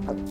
Moin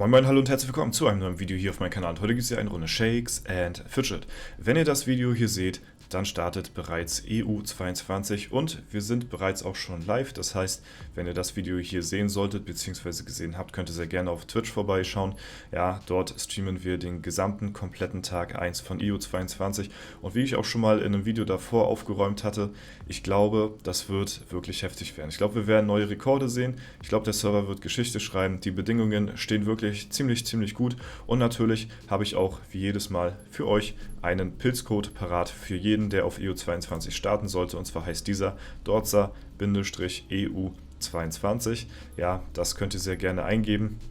Moin, hallo und herzlich willkommen zu einem neuen Video hier auf meinem Kanal. Und heute gibt es hier eine Runde Shakes and Fidget. Wenn ihr das Video hier seht, dann startet bereits EU22 und wir sind bereits auch schon live. Das heißt, wenn ihr das Video hier sehen solltet bzw. gesehen habt, könnt ihr sehr gerne auf Twitch vorbeischauen. Ja, dort streamen wir den gesamten kompletten Tag 1 von EU22 und wie ich auch schon mal in einem Video davor aufgeräumt hatte, ich glaube, das wird wirklich heftig werden. Ich glaube, wir werden neue Rekorde sehen. Ich glaube, der Server wird Geschichte schreiben. Die Bedingungen stehen wirklich ziemlich gut und natürlich habe ich auch wie jedes Mal für euch einen Pilzcode parat für jeden, der auf EU22 starten sollte, und zwar heißt dieser Dorza-EU22. Ja, das könnt ihr sehr gerne eingeben.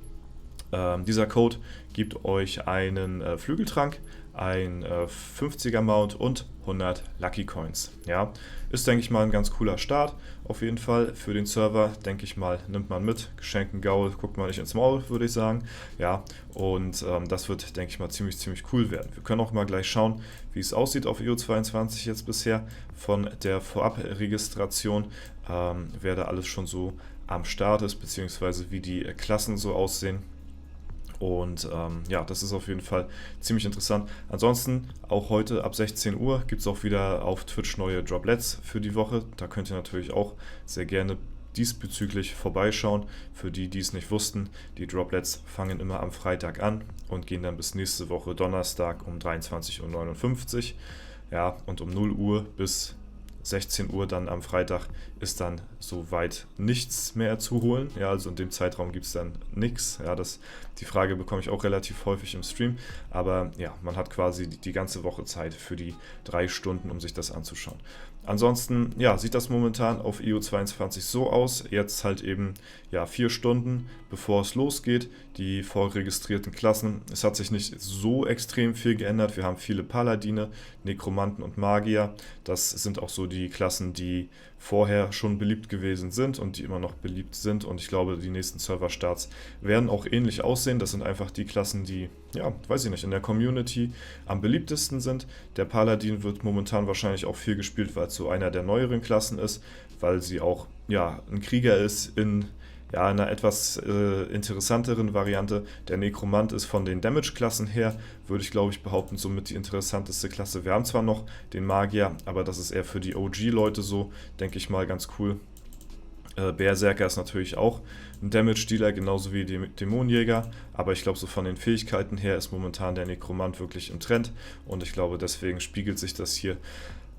Dieser Code gibt euch einen Flügeltrank, ein 50er Mount und 100 Lucky Coins. Ja, ist, denke ich mal, ein ganz cooler Start. Auf jeden Fall für den Server, denke ich mal, nimmt man mit. Geschenken Gaul, guckt mal nicht ins Maul, würde ich sagen. Ja, und das wird, denke ich mal, ziemlich cool werden. Wir können auch mal gleich schauen, wie es aussieht auf EU22 jetzt bisher von der Vorabregistration, wer da alles schon so am Start ist, beziehungsweise wie die Klassen so aussehen. Und ja, das ist auf jeden Fall ziemlich interessant. Ansonsten, auch heute ab 16 Uhr gibt es auch wieder auf Twitch neue Droplets für die Woche. Da könnt ihr natürlich auch sehr gerne diesbezüglich vorbeischauen. Für die, die es nicht wussten, die Droplets fangen immer am Freitag an und gehen dann bis nächste Woche Donnerstag um 23:59 Uhr. Ja, und um 0 Uhr bis 16 Uhr dann am Freitag ist dann soweit nichts mehr zu holen. Ja, also in dem Zeitraum gibt es dann nichts. Ja, die Frage bekomme ich auch relativ häufig im Stream. Aber ja, man hat quasi die ganze Woche Zeit für die 3 Stunden, um sich das anzuschauen. Ansonsten, ja, sieht das momentan auf EU22 so aus. Jetzt halt eben, ja, 4 Stunden, bevor es losgeht. Die vorregistrierten Klassen. Es hat sich nicht so extrem viel geändert. Wir haben viele Paladine, Nekromanten und Magier. Das sind auch so die Klassen, die vorher schon beliebt gewesen sind und die immer noch beliebt sind. Und ich glaube, die nächsten Serverstarts werden auch ähnlich aussehen. Das sind einfach die Klassen, die, ja, weiß ich nicht, in der Community am beliebtesten sind. Der Paladin wird momentan wahrscheinlich auch viel gespielt, weil es so einer der neueren Klassen ist, weil sie auch, ja, ein Krieger ist in einer etwas interessanteren Variante. Der Nekromant ist von den Damage-Klassen her, würde ich glaube ich behaupten, somit die interessanteste Klasse. Wir haben zwar noch den Magier, aber das ist eher für die OG-Leute so, denke ich mal, ganz cool. Berserker ist natürlich auch ein Damage-Dealer, genauso wie die Dämonenjäger, aber ich glaube, so von den Fähigkeiten her ist momentan der Nekromant wirklich im Trend und ich glaube, deswegen spiegelt sich das hier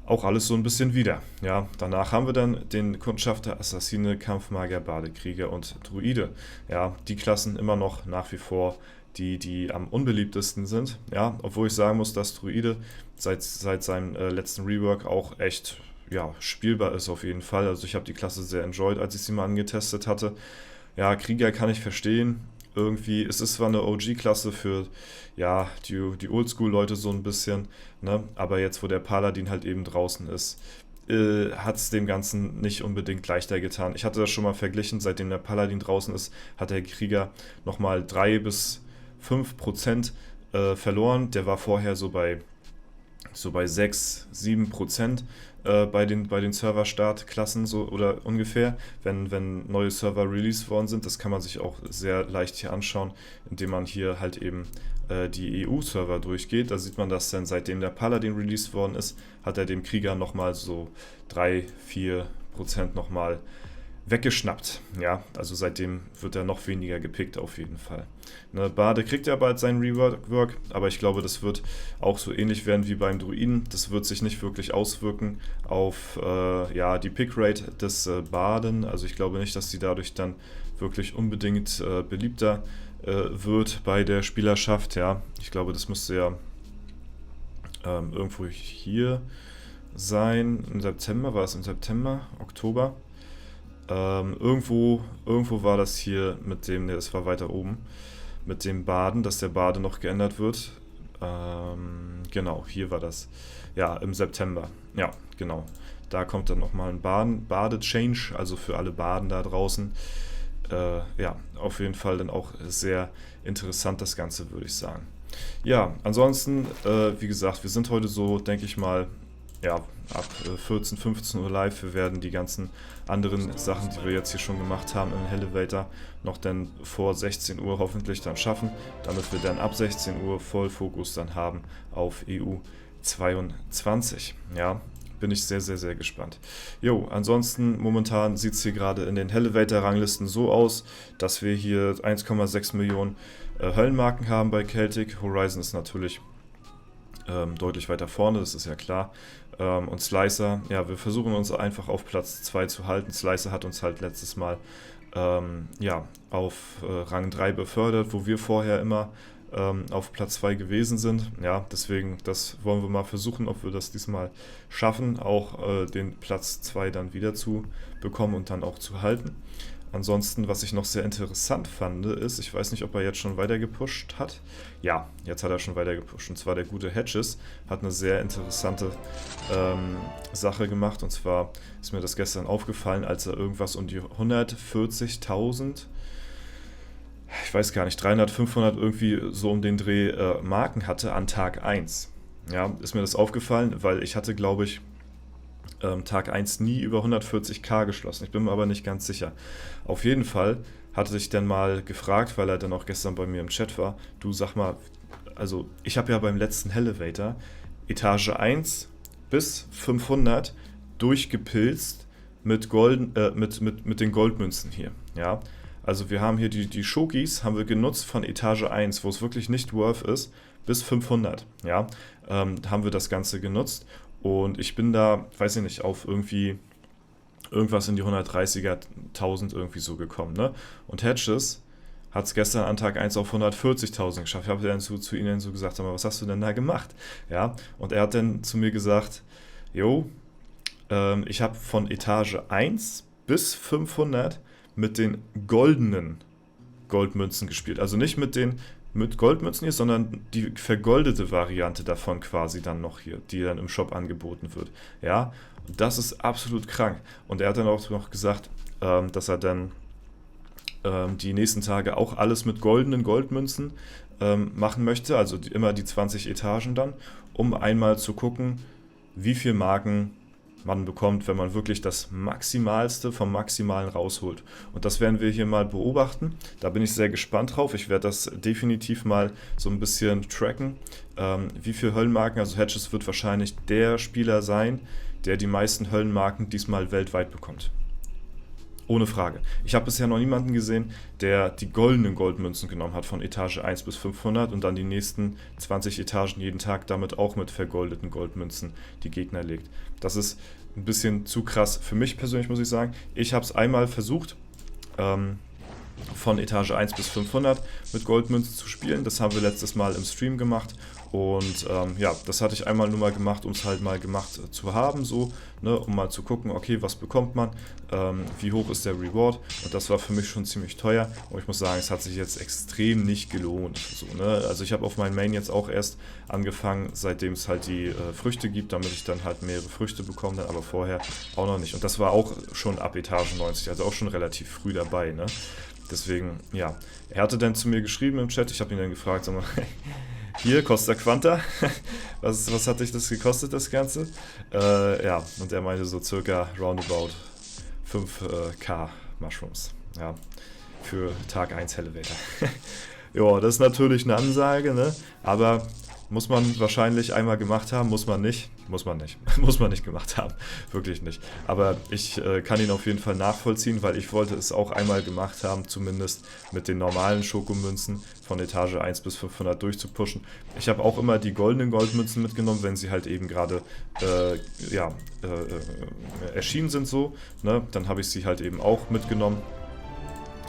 auch alles so ein bisschen wieder. Ja, danach haben wir dann den Kundschafter, Assassine, Kampfmagier, Badekrieger und Druide. Ja, die Klassen immer noch nach wie vor die am unbeliebtesten sind. Ja, obwohl ich sagen muss, dass Druide seit seinem letzten Rework auch echt, ja, spielbar ist auf jeden Fall. Also ich habe die Klasse sehr enjoyed, als ich sie mal angetestet hatte. Ja, Krieger kann ich verstehen. Irgendwie, es ist zwar eine OG-Klasse für, ja, die Oldschool-Leute so ein bisschen, ne? Aber jetzt, wo der Paladin halt eben draußen ist, hat es dem Ganzen nicht unbedingt leichter getan. Ich hatte das schon mal verglichen, seitdem der Paladin draußen ist, hat der Krieger nochmal 3 bis 5% verloren. Der war vorher so bei 6-7% bei den Server-Start-Klassen so oder ungefähr, wenn neue Server released worden sind. Das kann man sich auch sehr leicht hier anschauen, indem man hier halt eben die EU-Server durchgeht. Da sieht man, dass dann seitdem der Paladin released worden ist, hat er dem Krieger nochmal so 3-4% nochmal weggeschnappt. Ja, also seitdem wird er noch weniger gepickt auf jeden Fall. Ne, Bade kriegt ja bald sein Rework, aber ich glaube, das wird auch so ähnlich werden wie beim Druiden. Das wird sich nicht wirklich auswirken auf ja, die Pickrate des Baden. Also ich glaube nicht, dass sie dadurch dann wirklich unbedingt beliebter wird bei der Spielerschaft. Ja, ich glaube, das müsste ja irgendwo hier sein. Im September, war es im September, Oktober? Irgendwo war das hier mit dem, ne, das war weiter oben, mit dem Baden, dass der Bade noch geändert wird. Genau, hier war das, ja, im September. Ja, genau. Da kommt dann nochmal ein Bade-Change, also für alle Baden da draußen. Ja, auf jeden Fall dann auch sehr interessant das Ganze, würde ich sagen. Ja, ansonsten, wie gesagt, wir sind heute so, denke ich mal, ja, ab 14, 15 Uhr live. Wir werden die ganzen anderen Sachen, die wir jetzt hier schon gemacht haben im Elevator, noch dann vor 16 Uhr hoffentlich dann schaffen, damit wir dann ab 16 Uhr voll Fokus dann haben auf EU 22. Ja, bin ich sehr, sehr, sehr gespannt. Jo, ansonsten momentan sieht es hier gerade in den Elevator-Ranglisten so aus, dass wir hier 1,6 Millionen Höllenmarken haben bei Celtic. Horizon ist natürlich deutlich weiter vorne, das ist ja klar. Und Slicer, ja, wir versuchen uns einfach auf Platz 2 zu halten. Slicer hat uns halt letztes Mal ja, auf Rang 3 befördert, wo wir vorher immer auf Platz 2 gewesen sind. Ja, deswegen, das wollen wir mal versuchen, ob wir das diesmal schaffen, auch den Platz 2 dann wieder zu bekommen und dann auch zu halten. Ansonsten, was ich noch sehr interessant fand, ist, ich weiß nicht, ob er jetzt schon weiter gepusht hat. Ja, jetzt hat er schon weiter gepusht. Und zwar der gute Hedges hat eine sehr interessante Sache gemacht. Und zwar ist mir das gestern aufgefallen, als er irgendwas um die 140.000, ich weiß gar nicht, 300, 500 irgendwie so um den Dreh Marken hatte an Tag 1. Ja, ist mir das aufgefallen, weil ich hatte, glaube ich, Tag 1 nie über 140.000 geschlossen. Ich bin mir aber nicht ganz sicher. Auf jeden Fall hatte ich dann mal gefragt, weil er dann auch gestern bei mir im Chat war, du sag mal, also ich habe ja beim letzten Elevator Etage 1 bis 500 durchgepilzt mit den Goldmünzen hier. Ja, also wir haben hier die Schokis haben wir genutzt von Etage 1, wo es wirklich nicht worth ist, bis 500. Ja, haben wir das Ganze genutzt. Und ich bin da, weiß ich nicht, auf irgendwas in die 130.000 irgendwie so gekommen. Ne? Und Hedges hat es gestern an Tag 1 auf 140.000 geschafft. Ich habe dann zu ihnen so gesagt, aber was hast du denn da gemacht? Ja? Und er hat dann zu mir gesagt, jo, ich habe von Etage 1 bis 500 mit den goldenen Goldmünzen gespielt. Also nicht mit Goldmünzen hier, sondern die vergoldete Variante davon quasi dann noch hier, die dann im Shop angeboten wird. Ja, das ist absolut krank. Und er hat dann auch noch gesagt, dass er dann die nächsten Tage auch alles mit goldenen Goldmünzen machen möchte, also immer die 20 Etagen dann, um einmal zu gucken, wie viel Marken man bekommt, wenn man wirklich das Maximalste vom Maximalen rausholt. Und das werden wir hier mal beobachten. Da bin ich sehr gespannt drauf. Ich werde das definitiv mal so ein bisschen tracken. Wie viele Höllenmarken, also Hedges wird wahrscheinlich der Spieler sein, der die meisten Höllenmarken diesmal weltweit bekommt. Ohne Frage. Ich habe bisher noch niemanden gesehen, der die goldenen Goldmünzen genommen hat von Etage 1 bis 500 und dann die nächsten 20 Etagen jeden Tag damit auch mit vergoldeten Goldmünzen die Gegner legt. Das ist ein bisschen zu krass für mich persönlich, muss ich sagen. Ich habe es einmal versucht, von Etage 1 bis 500 mit Goldmünzen zu spielen. Das haben wir letztes Mal im Stream gemacht. Und ja, das hatte ich einmal nur mal gemacht, um es halt mal gemacht zu haben, so, ne, um mal zu gucken, okay, was bekommt man, wie hoch ist der Reward, und das war für mich schon ziemlich teuer, und ich muss sagen, es hat sich jetzt extrem nicht gelohnt, so, ne, also ich habe auf meinem Main jetzt auch erst angefangen, seitdem es halt die Früchte gibt, damit ich dann halt mehrere Früchte bekomme, dann aber vorher auch noch nicht, und das war auch schon ab Etage 90, also auch schon relativ früh dabei, ne, deswegen, ja, er hatte dann zu mir geschrieben im Chat, ich habe ihn dann gefragt, sag mal, hier, Costa Quanta, was hat dich das gekostet, das Ganze? Ja, und er meinte so circa roundabout 5k Mushrooms, ja, für Tag 1 Elevator. Ja, das ist natürlich eine Ansage, ne, aber muss man wahrscheinlich einmal gemacht haben, muss man nicht, muss man nicht gemacht haben, wirklich nicht. Aber ich kann ihn auf jeden Fall nachvollziehen, weil ich wollte es auch einmal gemacht haben, zumindest mit den normalen Schokomünzen von Etage 1 bis 500 durchzupushen. Ich habe auch immer die goldenen Goldmünzen mitgenommen, wenn sie halt eben gerade erschienen sind so, ne? Dann habe ich sie halt eben auch mitgenommen,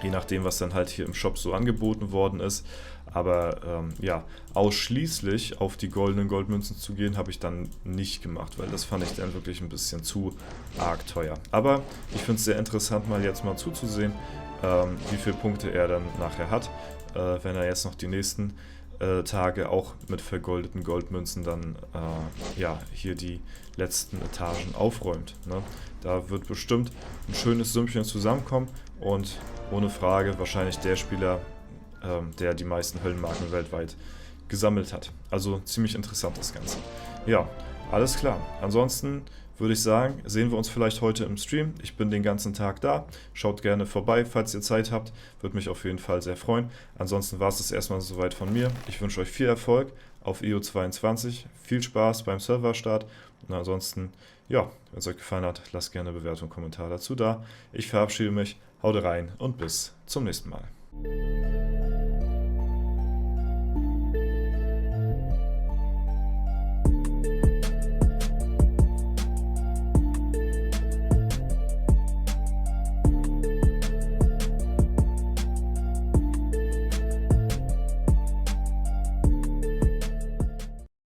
je nachdem, was dann halt hier im Shop so angeboten worden ist. Aber ja, ausschließlich auf die goldenen Goldmünzen zu gehen, habe ich dann nicht gemacht, weil das fand ich dann wirklich ein bisschen zu arg teuer. Aber ich finde es sehr interessant, mal jetzt mal zuzusehen, wie viele Punkte er dann nachher hat, wenn er jetzt noch die nächsten Tage auch mit vergoldeten Goldmünzen dann ja, hier die letzten Etagen aufräumt, ne? Da wird bestimmt ein schönes Sümmchen zusammenkommen und ohne Frage wahrscheinlich der Spieler, der die meisten Höllenmarken weltweit gesammelt hat. Also ziemlich interessant das Ganze. Ja, Alles klar. Ansonsten würde ich sagen, sehen wir uns vielleicht heute im Stream. Ich bin den ganzen Tag da. Schaut gerne vorbei, falls ihr Zeit habt. Würde mich auf jeden Fall sehr freuen. Ansonsten war es das erstmal soweit von mir. Ich wünsche euch viel Erfolg auf EU22. Viel Spaß beim Serverstart. Und ansonsten, ja, wenn es euch gefallen hat, lasst gerne eine Bewertung und Kommentar dazu da. Ich verabschiede mich. Haut rein und bis zum nächsten Mal.